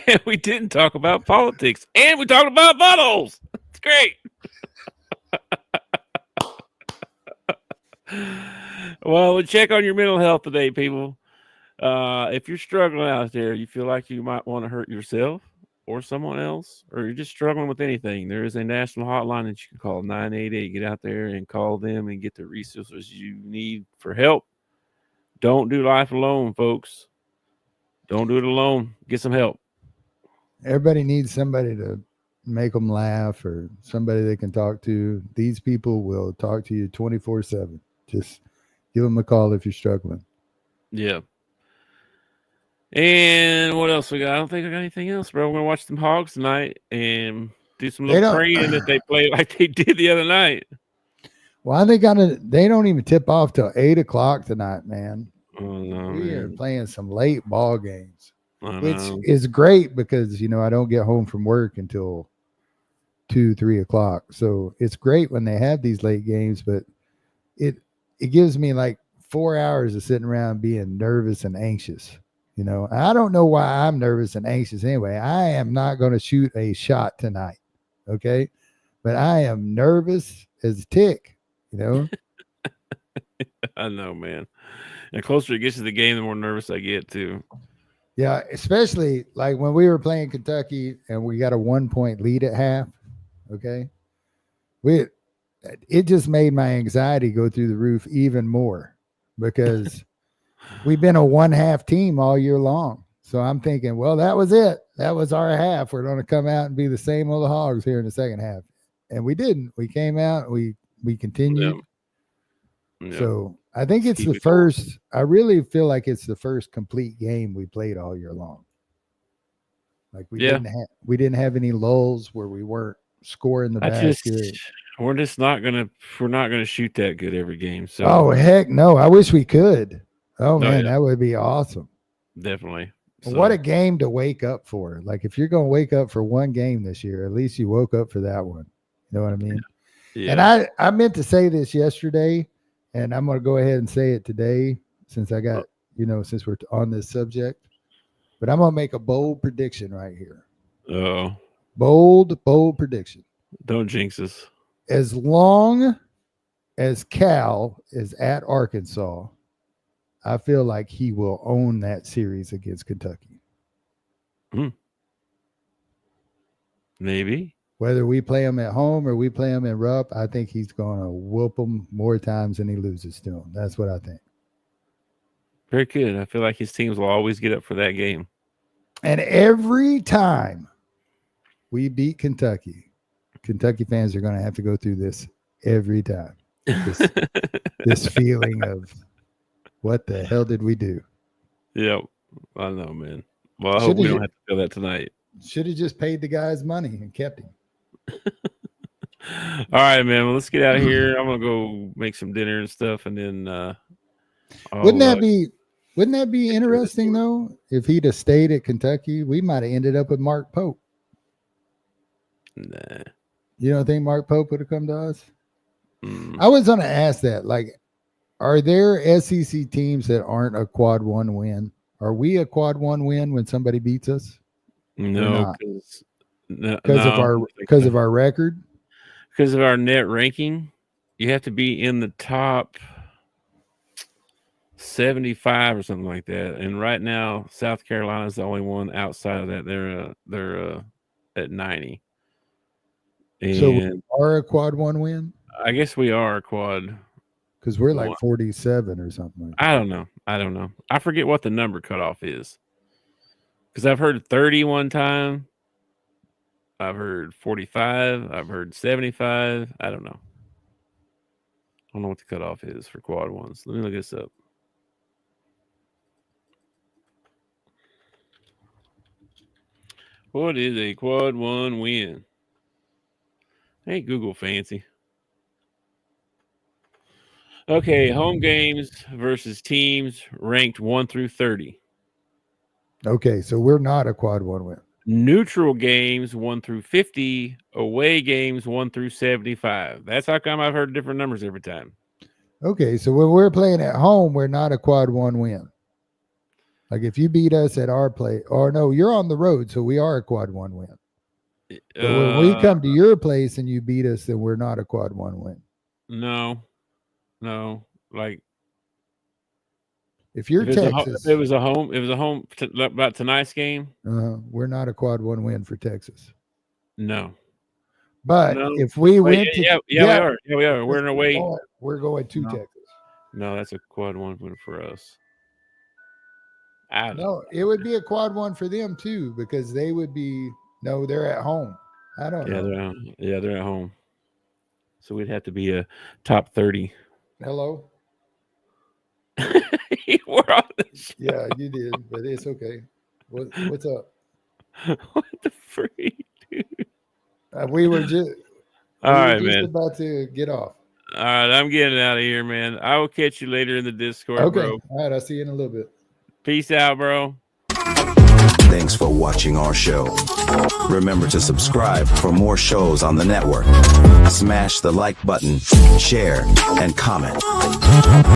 And we didn't talk about politics. And we talked about buttholes. It's great. Well, check on your mental health today, people. If you're struggling out there, you feel like you might want to hurt yourself or someone else, or you're just struggling with anything, there is a national hotline that you can call, 988. Get out there and call them and get the resources you need for help. Don't do life alone, folks. Don't do it alone. Get some help. Everybody needs somebody to make them laugh or somebody they can talk to. These people will talk to you 24/7. Just give them a call if you're struggling. Yeah. And what else we got? I don't think I got anything else, bro. We're going to watch some Hogs tonight and do some little praying that they play like they did the other night. Well, they don't even tip off till 8 o'clock tonight, man. Oh, no, We are man. playing some late ball games, which know. is great because, I don't get home from work until 2-3 o'clock. So it's great when they have these late games, but it gives me like 4 hours of sitting around being nervous and anxious. I don't know why I'm nervous and anxious anyway. I am not going to shoot a shot tonight. Okay. But I am nervous as a tick, I know, man. And the closer it gets to the game, the more nervous I get too. Yeah, especially like when we were playing Kentucky and we got a 1-point lead at half. Okay. It just made my anxiety go through the roof even more because we've been a 1-half team all year long. So I'm thinking, well, that was it. That was our half. We're going to come out and be the same old Hogs here in the second half. And we didn't. We came out, we continued. Yeah. So I think it's the first, I really feel like it's the first complete game we played all year long. Like we didn't have any lulls where we weren't scoring the basket. We're not gonna shoot that good every game. So heck no. I wish we could. Oh man, that would be awesome. Definitely. So. What a game to wake up for. Like if you're gonna wake up for one game this year, at least you woke up for that one. You know what I mean? Yeah. And I meant to say this yesterday, and I'm gonna go ahead and say it today since I got, since we're on this subject. But I'm gonna make a bold prediction right here. Oh. Bold prediction. Don't jinx us. As long as Cal is at Arkansas, I feel like he will own that series against Kentucky. Maybe. Whether we play him at home or we play him in Rupp, I think he's going to whoop them more times than he loses to him. That's what I think. Very good. I feel like his teams will always get up for that game. And every time we beat Kentucky fans are going to have to go through this every time. This feeling of what the hell did we do? Yep. I know, man. Well, I hope we don't have to feel that tonight. Should have just paid the guys money and kept him. All right, man. Well, let's get out of here. I'm going to go make some dinner and stuff. And then wouldn't that be interesting, though? If he'd have stayed at Kentucky, we might have ended up with Mark Pope. Nah. You don't think Mark Pope would have come to us? I was going to ask that. Like, are there SEC teams that aren't a quad one win? Are we a quad one win when somebody beats us? No, because of our record. Because of our net ranking, you have to be in the top 75 or something like that. And right now, South Carolina is the only one outside of that. They're at 90. And so we are a quad one win? I guess we are a quad. Because we're like 47 or something. Like I don't know. I forget what the number cutoff is. Because I've heard 30 one time. I've heard 45. I've heard 75. I don't know. I don't know what the cutoff is for quad ones. Let me look this up. What is a quad one win? Hey, Google fancy. Okay, home games versus teams ranked 1 through 30. Okay, so we're not a quad one win. Neutral games 1 through 50, away games 1 through 75. That's how come I've heard different numbers every time. Okay, so when we're playing at home, we're not a quad 1 win. Like if you beat us at our play, or no, you're on the road, so we are a quad 1 win. But when we come to your place and you beat us, then we're not a quad 1 win. No. Like if you're Texas, it was a home about tonight's game. We're not a quad 1 win for Texas. No. But if we went we are. Yeah, we are. We're in a way. We're going to Texas. No, that's a quad 1 win for us. No, it would be a quad 1 for them too, because they would be. No, they're at home. I don't know. They're at home. So we'd have to be a top 30. Hello. We're on this. Yeah, you did, but it's okay. What's up? What the freak, dude? We were just man. About to get off. All right, I'm getting out of here, man. I will catch you later in the Discord, bro. All right, I'll see you in a little bit. Peace out, bro. Thanks for watching our show. Remember to subscribe for more shows on the network. Smash the like button, share, and comment.